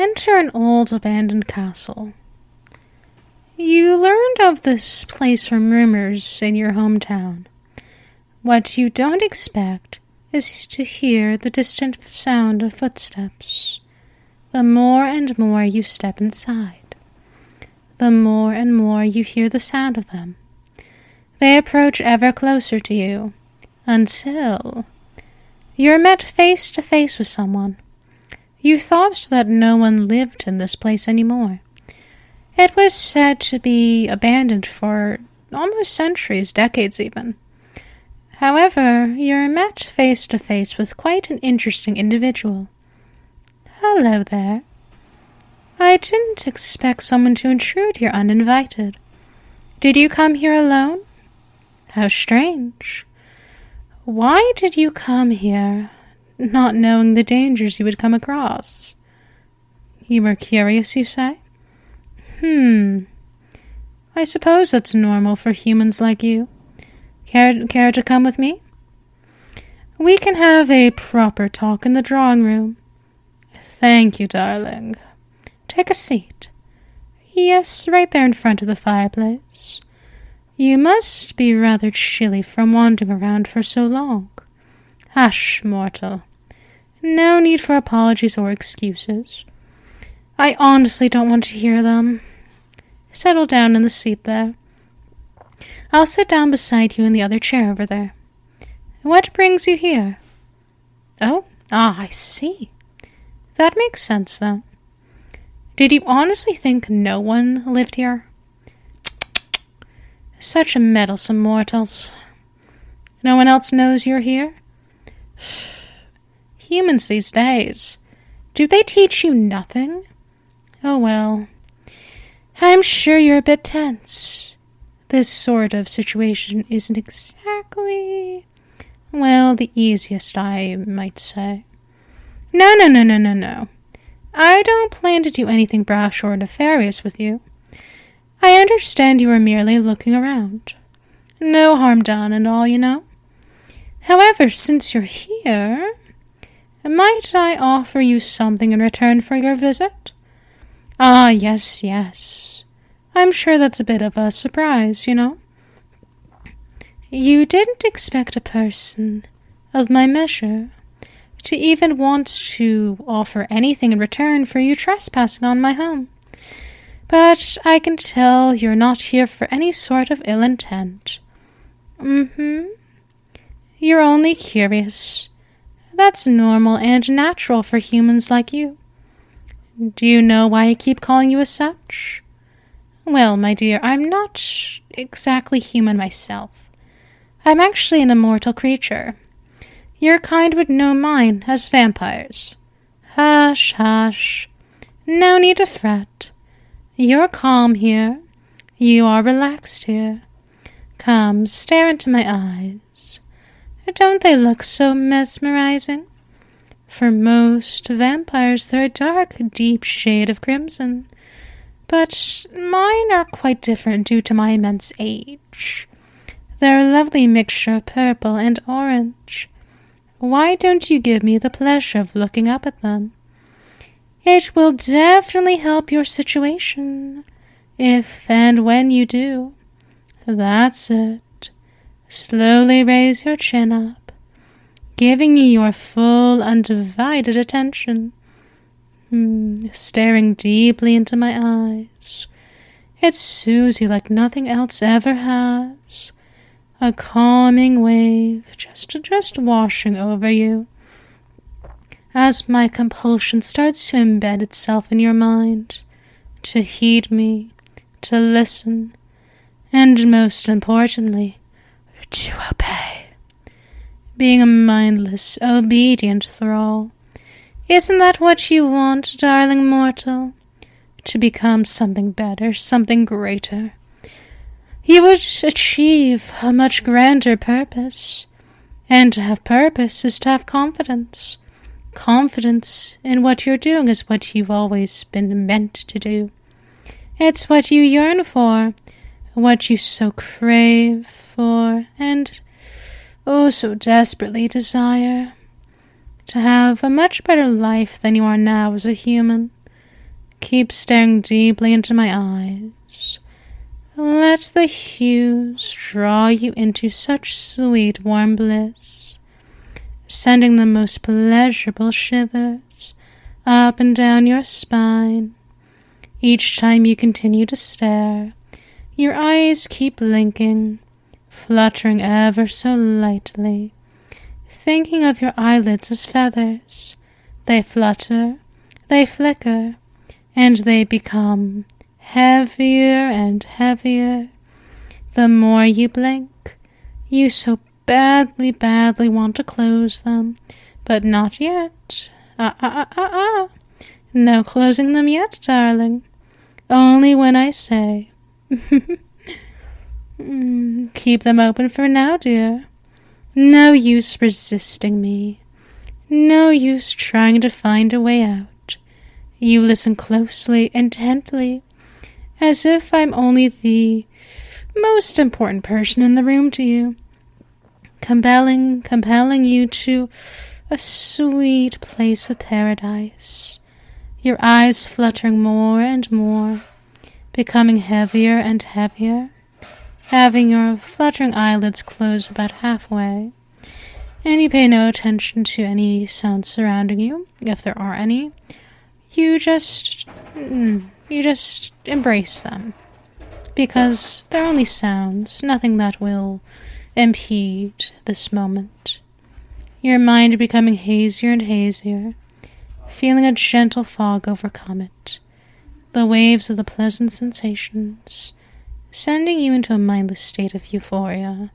enter an old abandoned castle. You learned of this place from rumors in your hometown. What you don't expect is to hear the distant sound of footsteps. The more and more you step inside, the more and more you hear the sound of them. They approach ever closer to you, until you're met face to face with someone. You thought that no one lived in this place anymore. It was said to be abandoned for almost centuries, decades even. However, you're met face to face with quite an interesting individual. Hello there. I didn't expect someone to intrude here uninvited. Did you come here alone? How strange. Why did you come here, not knowing the dangers you would come across? You were curious, you say? I suppose that's normal for humans like you. Care to come with me? We can have a proper talk in the drawing room. Thank you, darling. Take a seat. Yes, right there in front of the fireplace. You must be rather chilly from wandering around for so long. Hush, mortal. No need for apologies or excuses. I honestly don't want to hear them. Settle down in the seat there. I'll sit down beside you in the other chair over there. What brings you here? Oh, I see. That makes sense, then. Did you honestly think no one lived here? Such meddlesome mortals. No one else knows you're here? Humans these days. Do they teach you nothing? Oh well. I'm sure you're a bit tense. This sort of situation isn't exactly, well, the easiest, I might say. No. I don't plan to do anything brash or nefarious with you. I understand you are merely looking around. No harm done and all, you know. However, since you're here, might I offer you something in return for your visit? Ah, yes. I'm sure that's a bit of a surprise, you know. You didn't expect a person of my measure to even want to offer anything in return for you trespassing on my home. But I can tell you're not here for any sort of ill intent. You're only curious. That's normal and natural for humans like you. Do you know why I keep calling you as such? Well, my dear, I'm not exactly human myself. I'm actually an immortal creature. Your kind would know mine as vampires. Hush. No need to fret. You're calm here. You are relaxed here. Come, stare into my eyes. Don't they look so mesmerizing? For most vampires, they're a dark, deep shade of crimson. But mine are quite different due to my immense age. They're a lovely mixture of purple and orange. Why don't you give me the pleasure of looking up at them? It will definitely help your situation, if and when you do. That's it. Slowly raise your chin up, giving me your full, undivided attention. Staring deeply into my eyes. It soothes you like nothing else ever has. A calming wave just washing over you. As my compulsion starts to embed itself in your mind, to heed me, to listen, and most importantly, to obey. Being a mindless, obedient thrall. Isn't that what you want, darling mortal? To become something better, something greater. You would achieve a much grander purpose. And to have purpose is to have confidence. Confidence in what you're doing is what you've always been meant to do. It's what you yearn for, what you so crave for, and so desperately desire. To have a much better life than you are now as a human. Keep staring deeply into my eyes. Let the hues draw you into such sweet, warm bliss, sending the most pleasurable shivers up and down your spine. Each time you continue to stare, your eyes keep blinking, fluttering ever so lightly, thinking of your eyelids as feathers. They flutter, they flicker, and they become heavier and heavier. The more you blink, you so badly want to close them, but not yet. No closing them yet, darling. Only when I say. Keep them open for now, dear. No use resisting me. No use trying to find a way out. You listen closely, intently, as if I'm only the most important person in the room to you, compelling you to a sweet place of paradise, your eyes fluttering more and more, becoming heavier and heavier, having your fluttering eyelids close about halfway, and you pay no attention to any sounds surrounding you, if there are any. You just embrace them, because they're only sounds, nothing that will impede this moment. Your mind becoming hazier and hazier, feeling a gentle fog overcome it, the waves of the pleasant sensations, sending you into a mindless state of euphoria.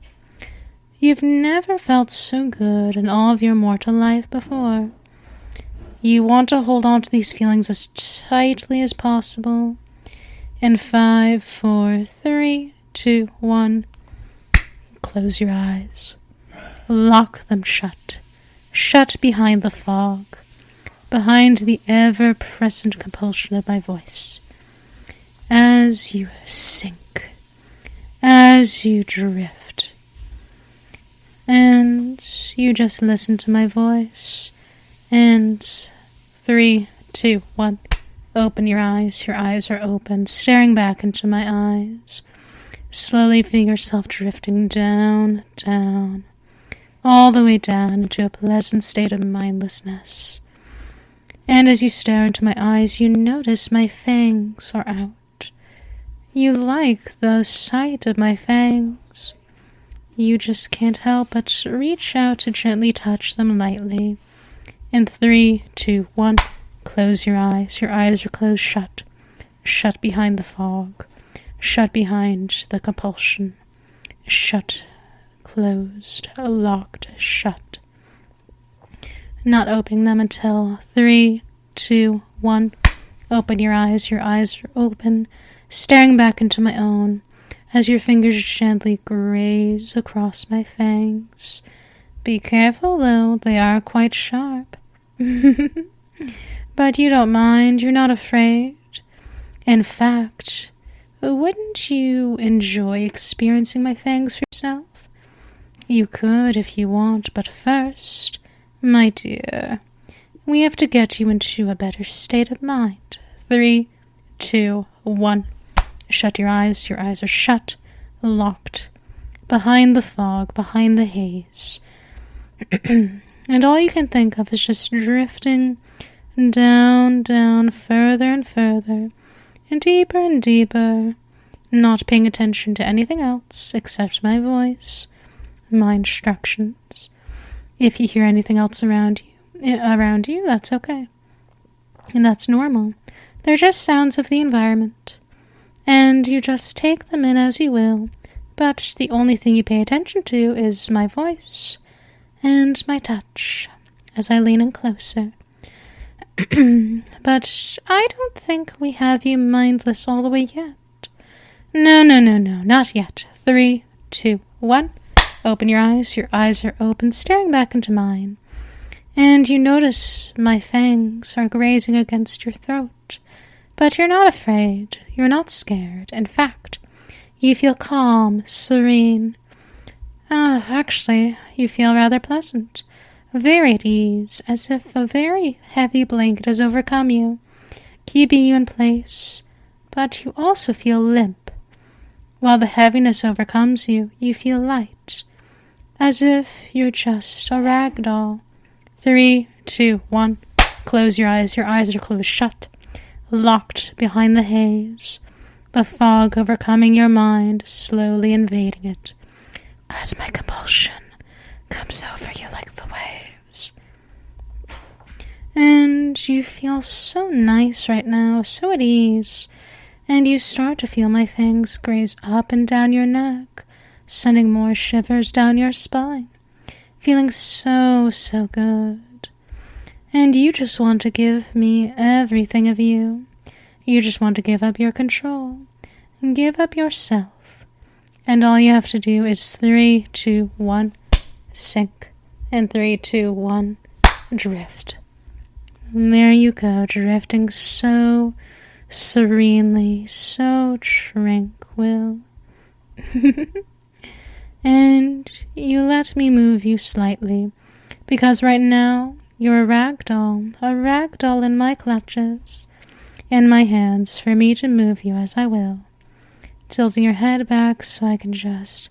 You've never felt so good in all of your mortal life before. You want to hold on to these feelings as tightly as possible. In 5, 4, 3, 2, 1, close your eyes. Lock them shut. Shut behind the fog, behind the ever-present compulsion of my voice. As you sink, as you drift, and you just listen to my voice, and 3, 2, 1, open your eyes. Your eyes are open, staring back into my eyes. Slowly feel yourself drifting down, down, all the way down into a pleasant state of mindlessness. And as you stare into my eyes, you notice my fangs are out. You like the sight of my fangs. You just can't help but reach out to gently touch them lightly. In 3, 2, 1, close your eyes. Your eyes are closed shut. Shut behind the fog. Shut behind the compulsion. Shut, closed, locked, shut. Not opening them until 3, 2, 1. Open your eyes. Your eyes are open, staring back into my own as your fingers gently graze across my fangs. Be careful, though, they are quite sharp. But you don't mind, you're not afraid. In fact, wouldn't you enjoy experiencing my fangs for yourself? You could if you want, but first, my dear, we have to get you into a better state of mind. 3, 2, 1. Shut your eyes. Your eyes are shut, locked, behind the fog, behind the haze. And all you can think of is just drifting down, down, further and further, and deeper, not paying attention to anything else except my voice, my instructions. If you hear anything else around you, that's okay. And that's normal. They're just sounds of the environment. And you just take them in as you will, but the only thing you pay attention to is my voice and my touch as I lean in closer. But I don't think we have you mindless all the way yet. No, not yet. 3, 2, 1. Open your eyes. Your eyes are open, staring back into mine. And you notice my fangs are grazing against your throat. But you're not afraid. You're not scared. In fact, you feel calm, serene. Actually, you feel rather pleasant. Very at ease, as if a very heavy blanket has overcome you, keeping you in place, but you also feel limp. While the heaviness overcomes you, you feel light, as if you're just a rag doll. 3, 2, 1. Close your eyes. Your eyes are closed shut, locked behind the haze, the fog overcoming your mind, slowly invading it, as my compulsion comes over you like the waves. And you feel so nice right now, so at ease, and you start to feel my fangs graze up and down your neck, sending more shivers down your spine, feeling so, so good. And you just want to give me everything of you. You just want to give up your control, and give up yourself. And all you have to do is 3, 2, 1, sink. And 3, 2, 1, drift. And there you go, drifting so serenely, so tranquil. And you let me move you slightly, because right now you're a rag doll in my clutches, in my hands for me to move you as I will, tilting your head back so I can just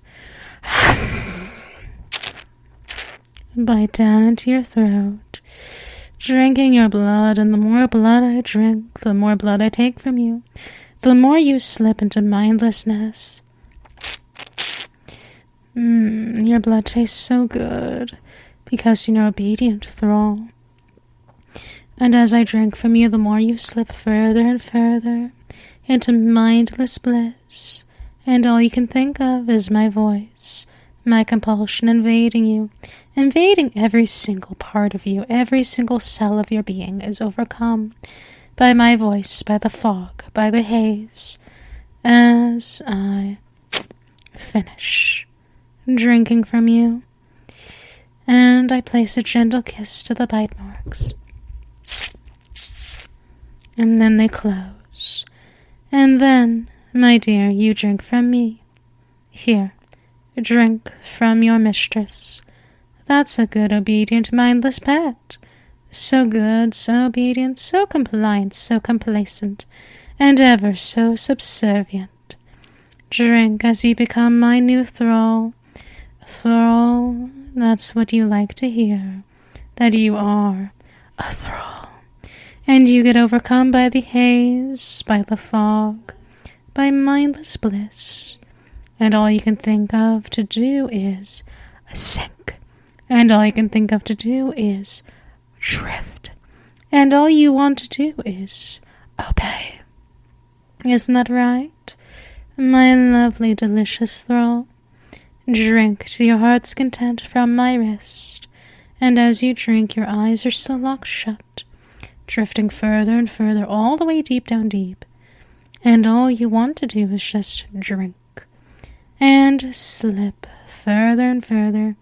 bite down into your throat, drinking your blood, and the more blood I drink, the more blood I take from you, the more you slip into mindlessness. Your blood tastes so good, because you're obedient, Thrall. And as I drink from you, the more you slip further and further into mindless bliss, and all you can think of is my voice, my compulsion invading you, invading every single part of you, every single cell of your being is overcome by my voice, by the fog, by the haze, as I finish drinking from you. And I place a gentle kiss to the bite marks. And then they close. And then, my dear, you drink from me. Here, drink from your mistress. That's a good, obedient, mindless pet. So good, so obedient, so compliant, so complacent, and ever so subservient. Drink as you become my new thrall. Thrall, that's what you like to hear, that you are a thrall. And you get overcome by the haze, by the fog, by mindless bliss. And all you can think of to do is sink. And all you can think of to do is drift. And all you want to do is obey. Isn't that right, my lovely, delicious thrall? Drink to your heart's content from my wrist, and as you drink, your eyes are still locked shut, drifting further and further, all the way deep down deep, and all you want to do is just drink, and slip further and further,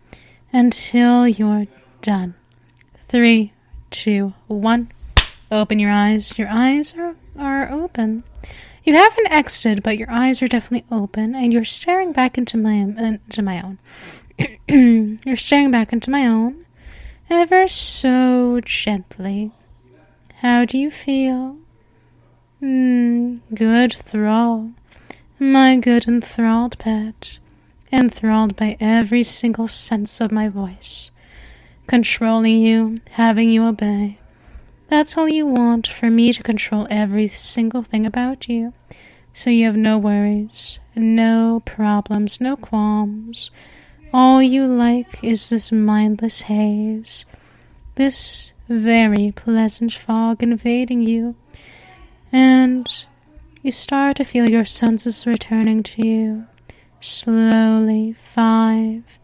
until you're done. 3, 2, 1, open your eyes. Your eyes are open. You haven't exited, but your eyes are definitely open, and you're staring back into my own. You're staring back into my own, ever so gently. How do you feel? Good thrall. My good enthralled pet. Enthralled by every single sense of my voice. Controlling you, having you obey. That's all you want, for me to control every single thing about you. So you have no worries, no problems, no qualms. All you like is this mindless haze, this very pleasant fog invading you. And you start to feel your senses returning to you. Slowly, 5.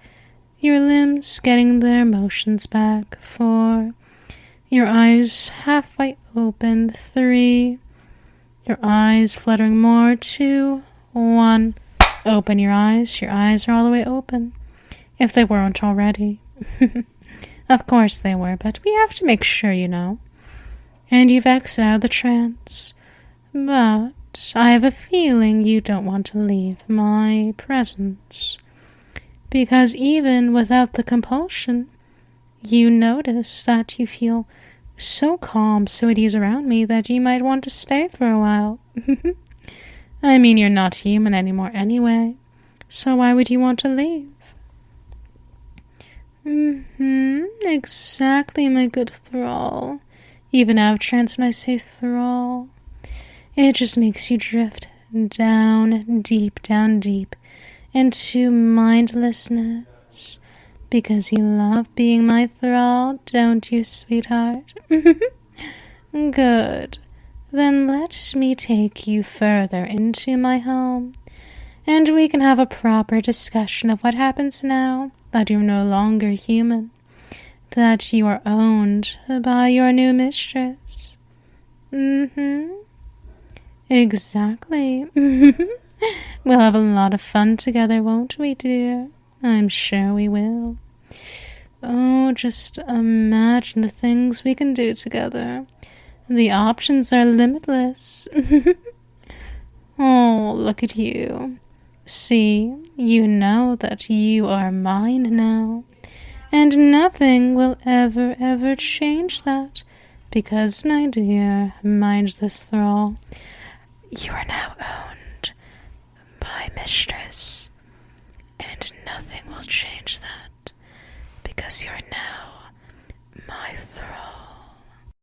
Your limbs getting their motions back. 4. Your eyes halfway open. 3. Your eyes fluttering more. 2, 1. Open your eyes. Your eyes are all the way open. If they weren't already. Of course they were, but we have to make sure, you know. And you've exited out of the trance. But I have a feeling you don't want to leave my presence. Because even without the compulsion, you notice that you feel So calm, so at ease around me that you might want to stay for a while. I mean, you're not human anymore anyway, so why would you want to leave? Exactly, my good Thrall. Even out of trance when I say Thrall. It just makes you drift down deep into mindlessness. Because you love being my thrall, don't you, sweetheart? Good. Then let me take you further into my home, and we can have a proper discussion of what happens now that you're no longer human, that you are owned by your new mistress. Exactly. We'll have a lot of fun together, won't we, dear? I'm sure we will. Oh, just imagine the things we can do together. The options are limitless. Oh, look at you. See, you know that you are mine now. And nothing will ever change that. Because, my dear, mind this, Thrall, you are now owned by Mistress. And nothing will change that. Because you're now my Thrall.